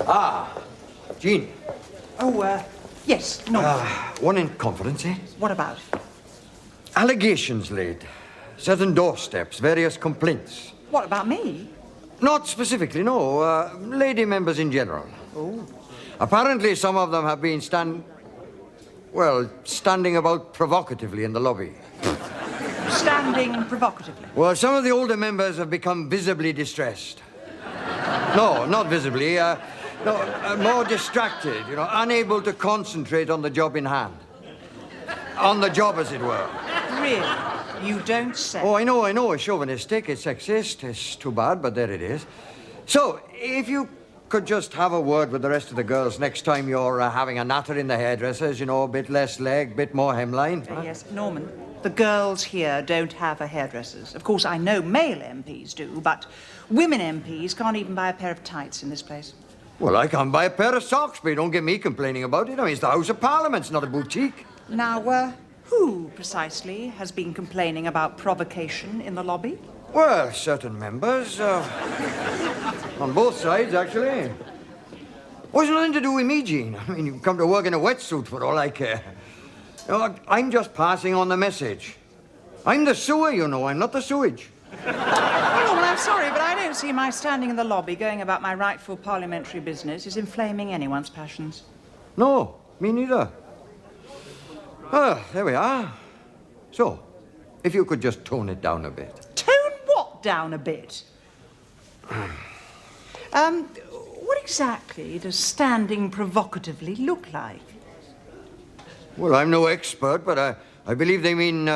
Ah, Jean. Oh, yes, no. One in confidence, eh? What about? Allegations laid. Certain doorsteps, various complaints. What about me? Not specifically, no. Lady members in general. Oh. Apparently, some of them have been standing about provocatively in the lobby. Standing provocatively? Well, some of the older members have become visibly distressed. No, not visibly. More distracted, unable to concentrate on the job in hand. On the job, as it were. Really? You don't say. Oh, I know. It's chauvinistic, it's sexist. It's too bad, but there it is. So, if you could just have a word with the rest of the girls next time you're having a natter in the hairdressers, a bit less leg, bit more hemline. Yes, Norman, the girls here don't have a hairdressers. Of course, I know male MPs do, but women MPs can't even buy a pair of tights in this place. Well, I can't buy a pair of socks, but don't get me complaining about it. I mean, it's the House of Parliament, it's not a boutique. Now, who precisely has been complaining about provocation in the lobby? Well, certain members. On both sides, actually. Well, it's nothing to do with me, Jean. I mean, you come to work in a wetsuit for all I care. I'm just passing on the message. I'm the sewer, I'm not the sewage. Oh, well, I'm sorry, but I don't see my standing in the lobby going about my rightful parliamentary business is inflaming anyone's passions. No, me neither. There we are. So, if you could just tone it down a bit. Tone what down a bit? What exactly does standing provocatively look like? Well, I'm no expert, but I believe they mean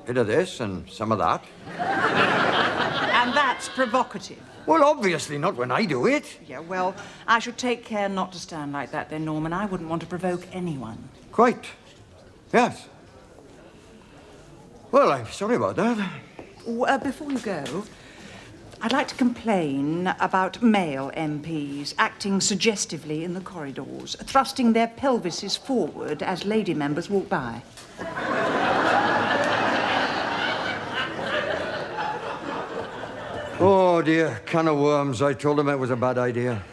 bit of this and some of that. And that's provocative? Well, obviously not when I do it. Yeah, well, I should take care not to stand like that then, Norman. I wouldn't want to provoke anyone. Quite. Yes. Well, I'm sorry about that. Before you go, I'd like to complain about male MPs acting suggestively in the corridors, thrusting their pelvises forward as lady members walk by. Oh, dear, can of worms. I told him it was a bad idea.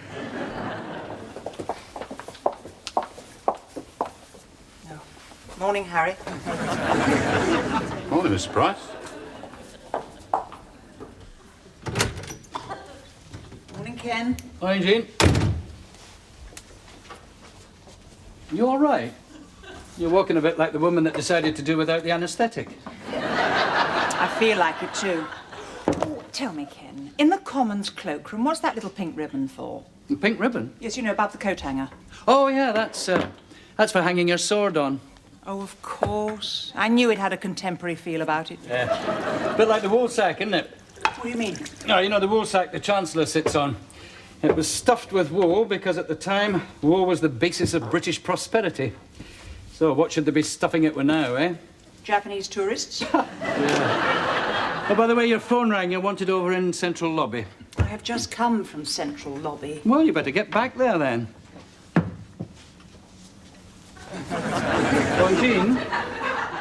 No. Morning, Harry. Morning, Mr. Price. Morning, Ken. Hi, Jean. You all right? You're walking a bit like the woman that decided to do without the anaesthetic. I feel like it, too. Oh, tell me, Ken, in the Commons cloakroom, what's that little pink ribbon for? The pink ribbon? Yes, above the coat hanger. Oh, yeah, that's for hanging your sword on. Oh, of course. I knew it had a contemporary feel about it. Yeah. A bit like the woolsack, isn't it? What do you mean? No, the woolsack the Chancellor sits on. It was stuffed with wool because at the time, wool was the basis of British prosperity. So what should they be stuffing it with now, eh? Japanese tourists? Yeah. Oh, by the way, your phone rang. You wanted over in Central Lobby. I have just come from Central Lobby. Well, you better get back there, then. Oh, Jean,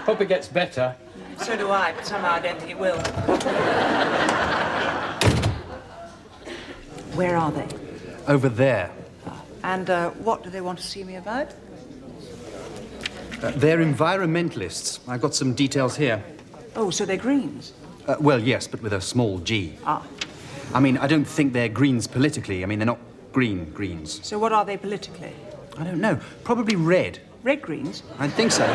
hope it gets better. So do I, but somehow I don't think it will. Where are they? Over there. And what do they want to see me about? They're environmentalists. I've got some details here. Oh, so they're Greens? Well, yes, but with a small G. Ah. I mean, I don't think they're Greens politically. I mean, they're not Greens. So what are they politically? I don't know. Probably red. Red Greens? I think so.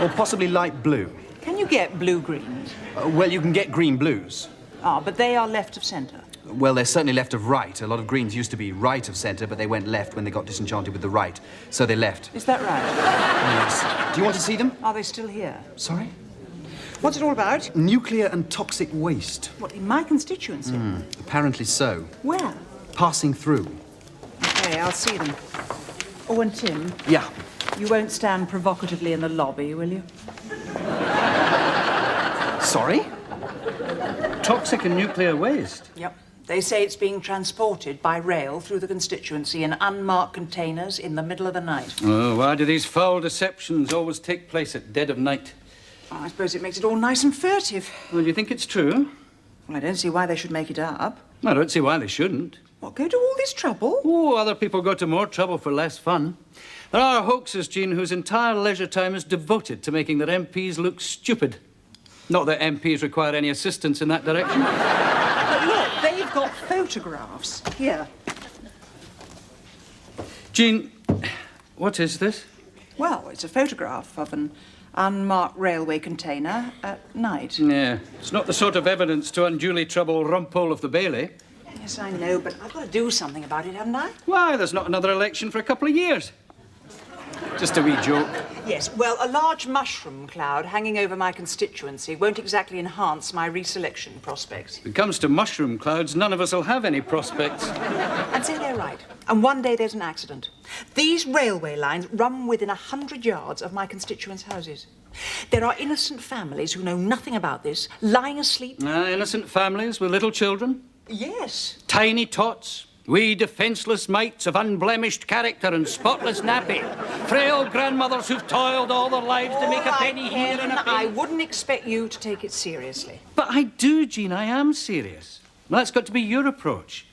Or possibly light blue. Can you get blue Greens? Well, you can get green blues. Ah, but they are left of centre. Well, they're certainly left of right. A lot of Greens used to be right of centre, but they went left when they got disenchanted with the right. So they left. Is that right? Yes. Do you want to see them? Are they still here? Sorry? What's it all about? Nuclear and toxic waste. What, in my constituency? Apparently so. Where? Passing through. Okay, I'll see them. Oh, and Tim, Yeah. you won't stand provocatively in the lobby, will you? Sorry? Toxic and nuclear waste. Yep. They say it's being transported by rail through the constituency in unmarked containers in the middle of the night. Oh, why do these foul deceptions always take place at dead of night? Oh, I suppose it makes it all nice and furtive. Well, do you think it's true? Well, I don't see why they should make it up. I don't see why they shouldn't. What, go to all this trouble? Oh, other people go to more trouble for less fun. There are hoaxers, Jean, whose entire leisure time is devoted to making their MPs look stupid. Not that MPs require any assistance in that direction. But look, they've got photographs. Here. Jean, what is this? Well, it's a photograph of an unmarked railway container at night. Yeah, it's not the sort of evidence to unduly trouble Rumpole of the Bailey. Yes, I know, but I've got to do something about it, haven't I? Why, there's not another election for a couple of years. Just a wee joke. Yes, well, a large mushroom cloud hanging over my constituency won't exactly enhance my reselection prospects. When it comes to mushroom clouds, none of us will have any prospects. And say they're right. And one day there's an accident. These railway lines run within 100 yards of my constituents' houses. There are innocent families who know nothing about this, lying asleep. Innocent families with little children. Yes. Tiny tots. Wee defenceless mites of unblemished character and spotless nappy. Frail grandmothers who've toiled all their lives to make a penny here and a penny. I wouldn't expect you to take it seriously. But I do, Jean. I am serious. That's got to be your approach.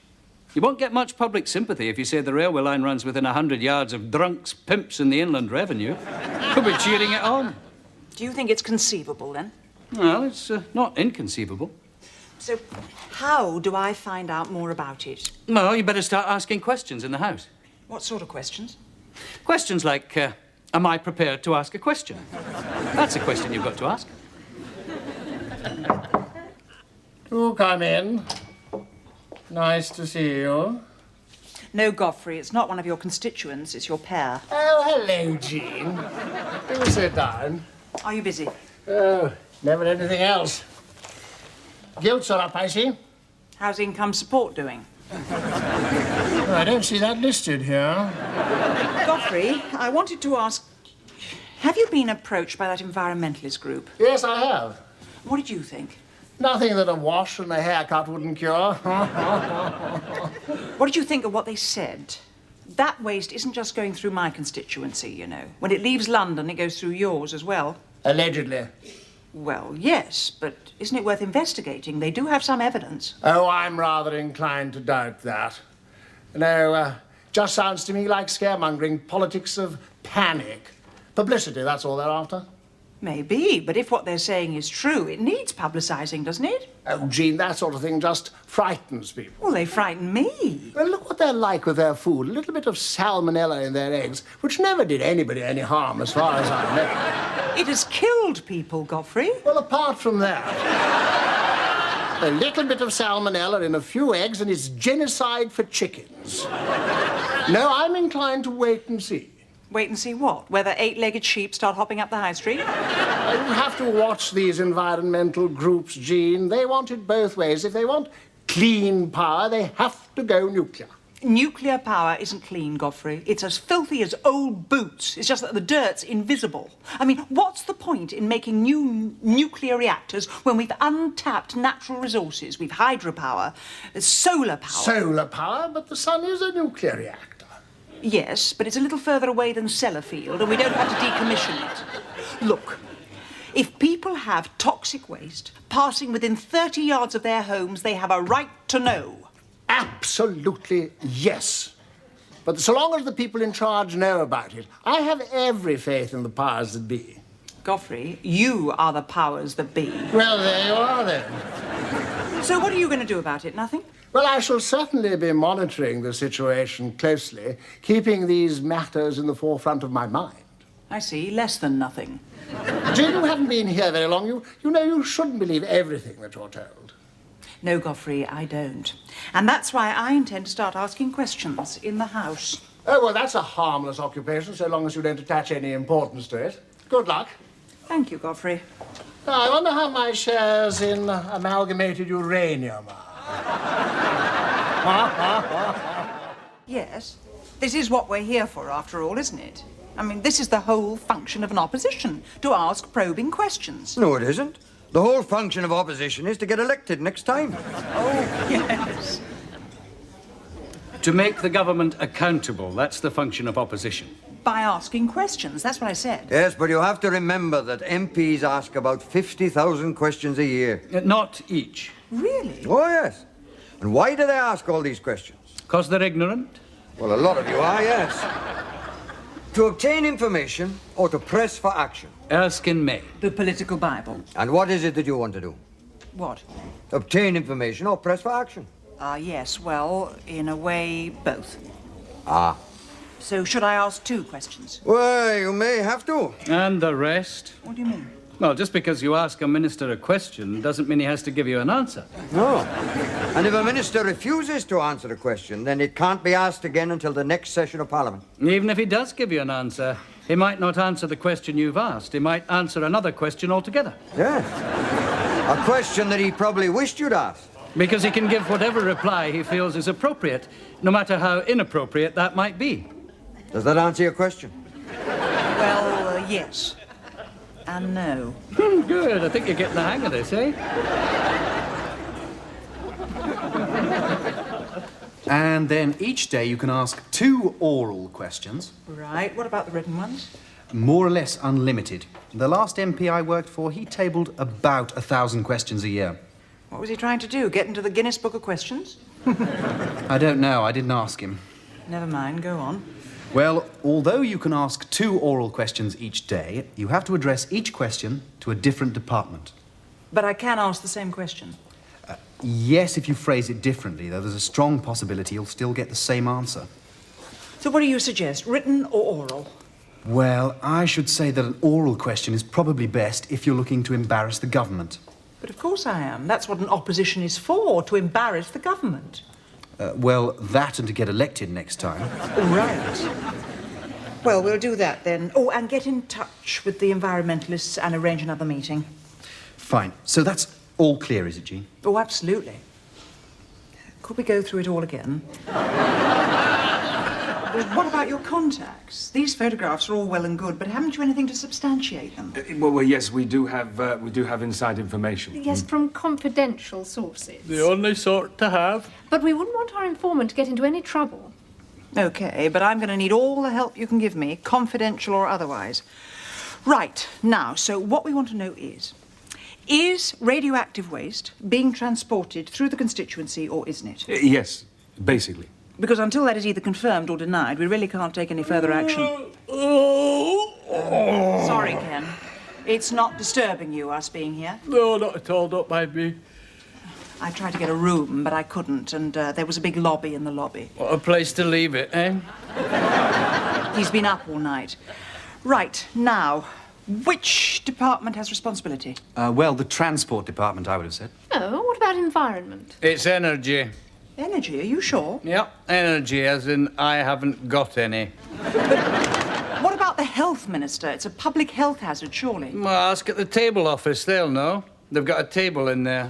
You won't get much public sympathy if you say the railway line runs within 100 yards of drunks, pimps and the Inland Revenue. You'll be cheering it on. Do you think it's conceivable, then? Well, it's not inconceivable. So, how do I find out more about it? Well, you better start asking questions in the House. What sort of questions? Questions like, am I prepared to ask a question? That's a question you've got to ask. Do come in. Nice to see you. No, Godfrey, it's not one of your constituents, it's your pair. Oh, hello, Jean. Do sit down. Are you busy? Oh, never anything else. Gilts are up, I see. How's income support doing? Oh, I don't see that listed here. Godfrey, I wanted to ask, have you been approached by that environmentalist group? Yes, I have. What did you think? Nothing that a wash and a haircut wouldn't cure. What did you think of what they said? That waste isn't just going through my constituency, you know. When it leaves London, it goes through yours as well. Allegedly. Well, yes, but isn't it worth investigating? They do have some evidence. Oh, I'm rather inclined to doubt that. No, just sounds to me like scaremongering, politics of panic. Publicity, that's all they're after. Maybe, but if what they're saying is true, it needs publicising, doesn't it? Oh, Jean, that sort of thing just frightens people. Well, they frighten me. Well, look what they're like with their food. A little bit of salmonella in their eggs, which never did anybody any harm, as far as I know. It has killed people, Godfrey. Well, apart from that, a little bit of salmonella in a few eggs, and it's genocide for chickens. No, I'm inclined to wait and see. Wait and see what? Whether eight-legged sheep start hopping up the high street? You have to watch these environmental groups, Jean. They want it both ways. If they want clean power, they have to go nuclear. Nuclear power isn't clean, Godfrey. It's as filthy as old boots. It's just that the dirt's invisible. I mean, what's the point in making new nuclear reactors when we've untapped natural resources? We've hydropower, solar power. Solar power, but the sun is a nuclear reactor. Yes, but it's a little further away than Sellafield, and we don't have to decommission it. Look, if people have toxic waste passing within 30 yards of their homes, they have a right to know. Absolutely yes. But so long as the people in charge know about it, I have every faith in the powers that be. Godfrey, you are the powers that be. Well, there you are, then. So what are you going to do about it? Nothing? Well, I shall certainly be monitoring the situation closely, keeping these matters in the forefront of my mind. I see. Less than nothing. Jane, you haven't been here very long. You know you shouldn't believe everything that you're told. No, Godfrey, I don't. And that's why I intend to start asking questions in the House. Oh, well, that's a harmless occupation, so long as you don't attach any importance to it. Good luck. Thank you, Godfrey. Now, I wonder how my shares in amalgamated uranium are. Yes, this is what we're here for, after all, isn't it? I mean, this is the whole function of an opposition, to ask probing questions. No, it isn't. The whole function of opposition is to get elected next time. Oh, yes. To make the government accountable, that's the function of opposition. By asking questions, that's what I said. Yes, but you have to remember that MPs ask about 50,000 questions a year. Not each. Really? Oh, yes. And why do they ask all these questions? 'Cause they're ignorant? Well, a lot of you are, yes. To obtain information or to press for action. Erskine May. The political Bible. And what is it that you want to do? What? Obtain information or press for action? Yes, well, in a way, both. Ah. So should I ask 2 questions? Well, you may have to. And the rest? What do you mean? Well, just because you ask a minister a question doesn't mean he has to give you an answer. No. And if a minister refuses to answer a question, then it can't be asked again until the next session of Parliament. Even if he does give you an answer, he might not answer the question you've asked. He might answer another question altogether. Yes. A question that he probably wished you'd ask. Because he can give whatever reply he feels is appropriate, no matter how inappropriate that might be. Does that answer your question? Well, yes. And no. Good. I think you're getting the hang of this, eh? And then each day you can ask 2 oral questions, Right. What about the written ones? more or less unlimited. The last MP I worked for, he tabled about 1,000 questions a year. What was he trying to do? Get into the Guinness Book of Questions? I don't know, I didn't ask him. Never mind. Go on. Well, although you can ask 2 oral questions each day, you have to address each question to a different department. But I can ask the same question. Yes, if you phrase it differently, though there's a strong possibility you'll still get the same answer. So what do you suggest? Written or oral? Well, I should say that an oral question is probably best if you're looking to embarrass the government. But of course I am. That's what an opposition is for, to embarrass the government. Well, that and to get elected next time. Right. Well, we'll do that then. Oh, and get in touch with the environmentalists and arrange another meeting. Fine. So that's all clear, is it, Jean? Oh, absolutely. Could we go through it all again? Well, what about your contacts? These photographs are all well and good, but haven't you anything to substantiate them? Well, yes, we do have inside information. Yes, from confidential sources. The only sort to have. But we wouldn't want our informant to get into any trouble. Okay, but I'm going to need all the help you can give me, confidential or otherwise. Right, now, so what we want to know is radioactive waste being transported through the constituency or isn't it? Yes, basically. Because until that is either confirmed or denied, we really can't take any further action. Sorry, Ken. It's not disturbing you, us being here. No, not at all. Don't mind me. I tried to get a room, but I couldn't, and there was a big lobby in the lobby. What a place to leave it, eh? He's been up all night. Right, now, which department has responsibility? Well, the transport department, I would have said. Oh, what about environment? It's energy. Energy, are you sure? Yep, energy, as in I haven't got any. What about the health minister? It's a public health hazard, surely. Well, ask at the table office, they'll know. They've got a table in there.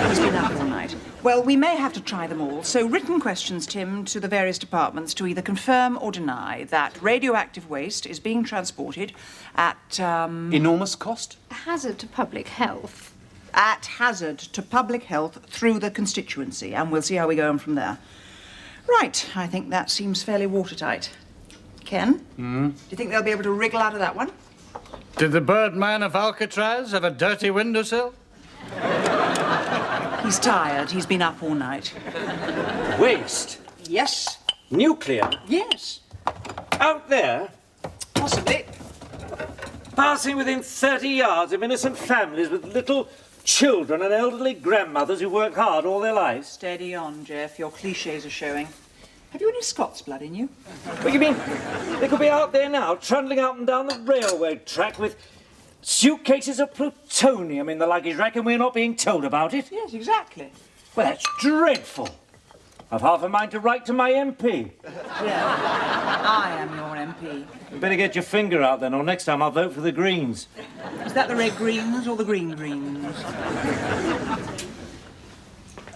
He's been up all night. Well, we may have to try them all. So written questions, Tim, to the various departments to either confirm or deny that radioactive waste is being transported at, Enormous cost? A hazard to public health. at hazard to public health through the constituency, and we'll see how we go on from there. Right, I think that seems fairly watertight. Ken? Do you think they'll be able to wriggle out of that one? Did the Birdman of Alcatraz have a dirty windowsill? He's tired. He's been up all night. Waste? Yes. Nuclear? Yes. Out there? Possibly. Passing within 30 yards of innocent families with little children and elderly grandmothers who work hard all their lives? Steady on, Jeff. Your cliches are showing. Have you any Scots blood in you? What do you mean? They could be out there now, trundling up and down the railway track with suitcases of plutonium in the luggage rack and we're not being told about it? Yes, exactly. Well, that's dreadful. I've half a mind to write to my MP. Yeah. I am your MP. You better get your finger out then, or next time I'll vote for the Greens. Is that the red greens or the green greens?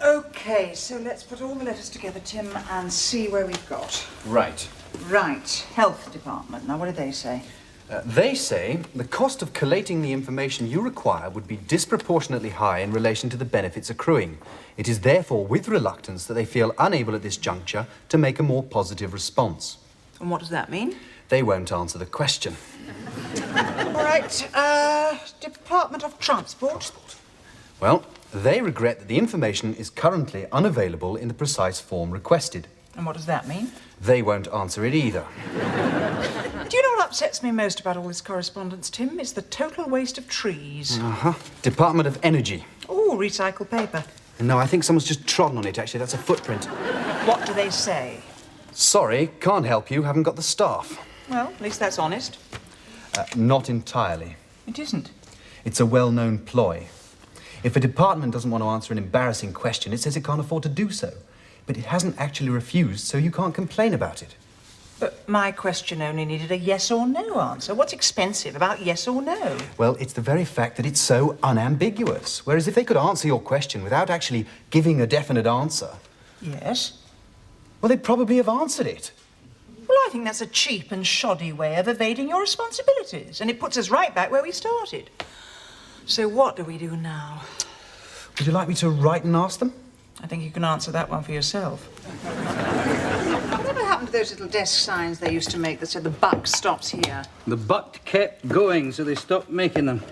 OK, so let's put all the letters together, Tim, and see where we've got. Right. Right, Health Department. Now, what did they say? They say the cost of collating the information you require would be disproportionately high in relation to the benefits accruing. It is therefore with reluctance that they feel unable at this juncture to make a more positive response. And what does that mean? They won't answer the question. All right, Department of Transport. Well, They regret that the information is currently unavailable in the precise form requested. And what does that mean? They won't answer it either. Do you know what upsets me most about all this correspondence, Tim? It's the total waste of trees. Department of Energy. Oh, recycled paper. No, I think someone's just trodden on it, actually. That's a footprint. What do they say? Sorry, can't help you. Haven't got the staff. Well, at least that's honest. Not entirely. It isn't. It's a well-known ploy. If a department doesn't want to answer an embarrassing question, it says it can't afford to do so. But it hasn't actually refused, so you can't complain about it. But my question only needed a yes or no answer. What's expensive about yes or no? Well, it's the very fact that it's so unambiguous. Whereas if they could answer your question without actually giving a definite answer, Yes. well, they'd probably have answered it. Well, I think that's a cheap and shoddy way of evading your responsibilities, and it puts us right back where we started. So what do we do now? Would you like me to write and ask them? I think you can answer that one for yourself. Whatever happened to those little desk signs they used to make that said the buck stops here? The buck kept going, so they stopped making them.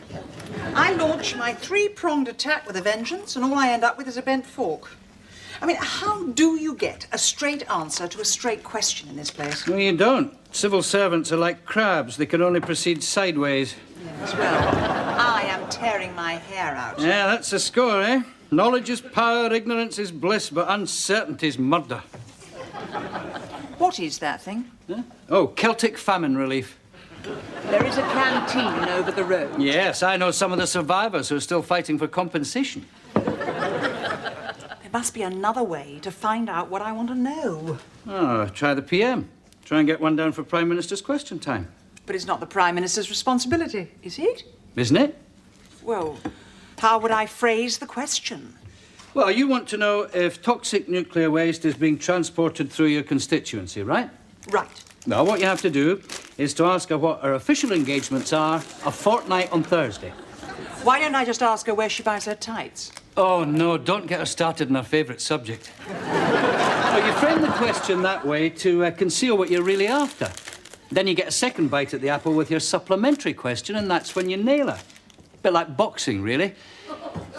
I launch my three-pronged attack with a vengeance, and all I end up with is a bent fork. I mean, how do you get a straight answer to a straight question in this place? No, you don't. Civil servants are like crabs. They can only proceed sideways. Yes, well, I am tearing my hair out. Yeah, that's the score, eh? Knowledge is power, ignorance is bliss, but uncertainty is murder. What is that thing? Huh? Oh, Celtic famine relief. There is a canteen over the road. Yes, I know some of the survivors who are still fighting for compensation. There must be another way to find out what I want to know. Oh, try the PM. Try and get one down for Prime Minister's question time. But it's not the Prime Minister's responsibility, is it? Isn't it? Well, how would I phrase the question? Well, you want to know if toxic nuclear waste is being transported through your constituency, right? Right. Now, what you have to do is to ask her what her official engagements are a fortnight on Thursday. Why don't I just ask her where she buys her tights? Oh, no, don't get her started on her favourite subject. Well, you frame the question that way to conceal what you're really after. Then you get a second bite at the apple with your supplementary question, and that's when you nail her. A bit like boxing, really.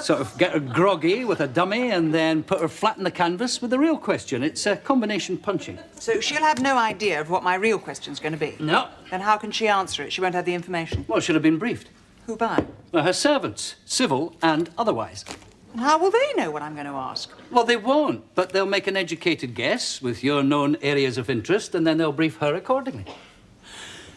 Sort of get her groggy with a dummy and then put her flat in the canvas with the real question. It's combination punching. So she'll have no idea of what my real question's going to be? No. Then how can she answer it? She won't have the information. Well, she'll have been briefed. Who by? Well, her servants, civil and otherwise. And how will they know what I'm going to ask? Well, they won't, but they'll make an educated guess with your known areas of interest, and then they'll brief her accordingly.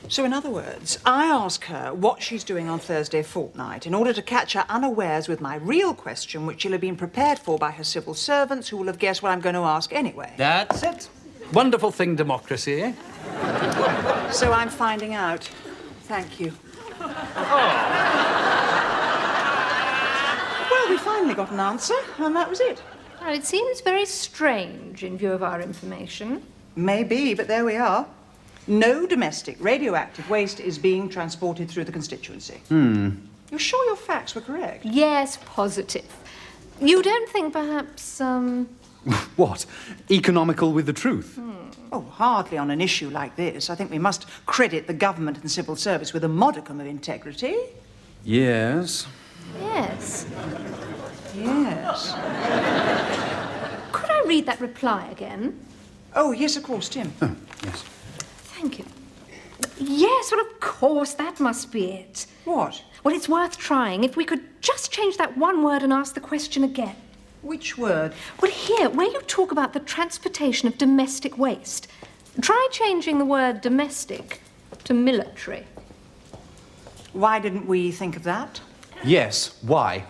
So, in other words, I ask her what she's doing on Thursday fortnight in order to catch her unawares with my real question, which she'll have been prepared for by her civil servants, who will have guessed what I'm going to ask anyway. That's it. Wonderful thing, democracy, eh? So I'm finding out. Thank you. Well, we finally got an answer, and that was it. Well, it seems very strange in view of our information. Maybe, but there we are. No domestic radioactive waste is being transported through the constituency. You're sure your facts were correct? Yes, positive. You don't think perhaps, What? Economical with the truth? Oh, hardly on an issue like this. I think we must credit the government and civil service with a modicum of integrity. Yes. Yes. Yes. Could I read that reply again? Oh, yes, of course, Tim. Oh, yes. Thank you. Yes, well, of course, that must be it. What? Well, it's worth trying. If we could just change that one word and ask the question again. Which word? Well, here, where you talk about the transportation of domestic waste, try changing the word domestic to military. Why didn't we think of that? Yes, why?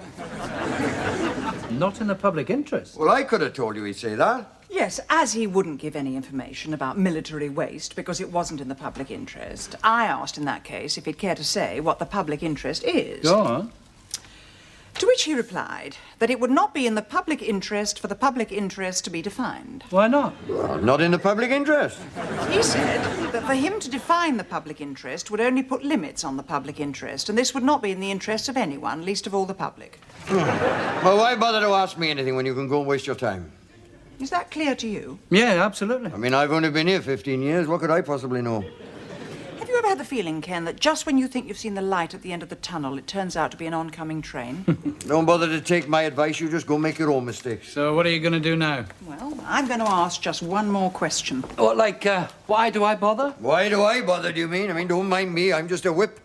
Not in the public interest. Well, I could have told you he'd say that. Yes, as he wouldn't give any information about military waste because it wasn't in the public interest, I asked in that case if he'd care to say what the public interest is. Go on. To which he replied that it would not be in the public interest for the public interest to be defined. Why not? Well, not in the public interest. He said that for him to define the public interest would only put limits on the public interest, and this would not be in the interest of anyone, least of all the public. Well, why bother to ask me anything when you can go and waste your time? Is that clear to you? Yeah, absolutely. I mean, I've only been here 15 years. What could I possibly know? Have you ever ever had the feeling, Ken, that just when you think you've seen the light at the end of the tunnel, it turns out to be an oncoming train? Don't bother to take my advice. You just go make your own mistakes. So what are you going to do now? Well, I'm going to ask just one more question. What, like, why do I bother? Why do I bother, do you mean? I mean, don't mind me. I'm just a whip.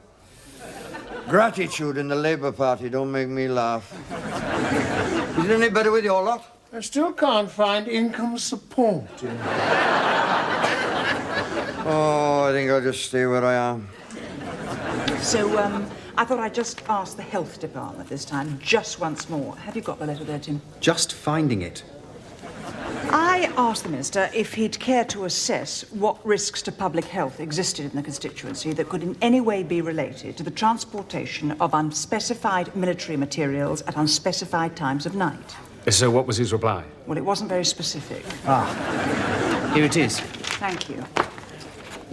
Gratitude in the Labour Party don't make me laugh. Is it any better with your lot? I still can't find income support. Oh, I think I'll just stay where I am. So, I thought I'd just ask the health department this time, just once more. Have you got the letter there, Tim? Just finding it. I asked the Minister if he'd care to assess what risks to public health existed in the constituency that could in any way be related to the transportation of unspecified military materials at unspecified times of night. So what was his reply? Well, it wasn't very specific. Here it is. Thank you.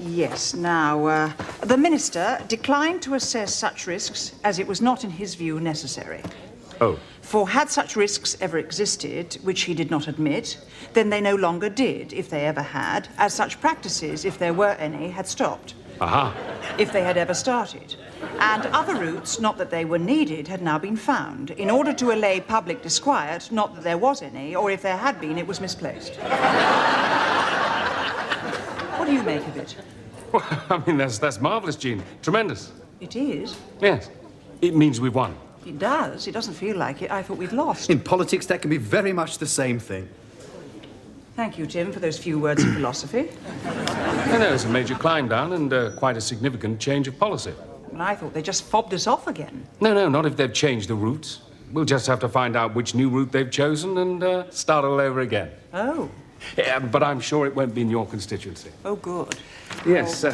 Yes, now, the Minister declined to assess such risks as it was not, in his view, necessary. Oh. For had such risks ever existed, which he did not admit, then they no longer did, if they ever had, as such practices, if there were any, had stopped. Aha. If they had ever started. And other routes, not that they were needed, had now been found, in order to allay public disquiet, not that there was any, or if there had been, it was misplaced. What do you make of it? Well, I mean, that's marvellous, Jean. Tremendous. It is. Yes. It means we've won. It does. It doesn't feel like it. I thought we'd lost. In politics, that can be very much the same thing. Thank you, Tim, for those few words of philosophy. No, it's a major climb down and quite a significant change of policy. And I thought they just fobbed us off again. No, not if they've changed the routes. We'll just have to find out which new route they've chosen and start all over again. Oh. Yeah, but I'm sure it won't be in your constituency. Oh, good. Yes,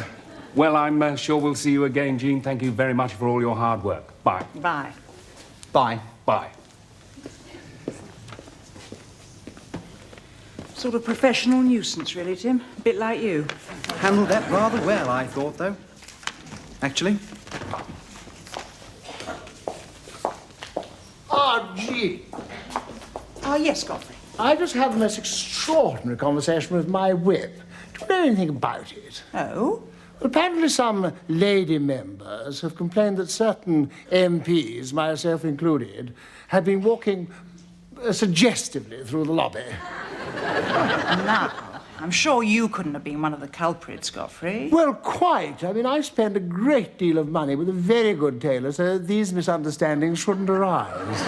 well, I'm sure we'll see you again, Jean. Thank you very much for all your hard work. Bye. Bye. Bye. Bye. Sort of professional nuisance, really, Tim. A bit like you. Handled that rather well, I thought, though. Actually. Ah, gee. Yes, Godfrey. I just had the most extraordinary conversation with my whip. Do you know anything about it? Oh? Well, apparently some lady members have complained that certain MPs, myself included, had been walking suggestively through the lobby. Now, I'm sure you couldn't have been one of the culprits, Godfrey. Well, quite. I mean, I spend a great deal of money with a very good tailor, so these misunderstandings shouldn't arise.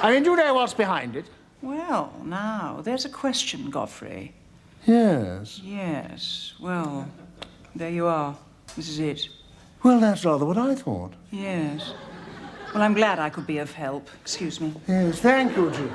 I mean, do you know what's behind it? Well, now, there's a question, Godfrey. Yes. Yes, well, there you are. This is it. Well, that's rather what I thought. Yes. Well, I'm glad I could be of help. Excuse me. Yes, thank you, Jim.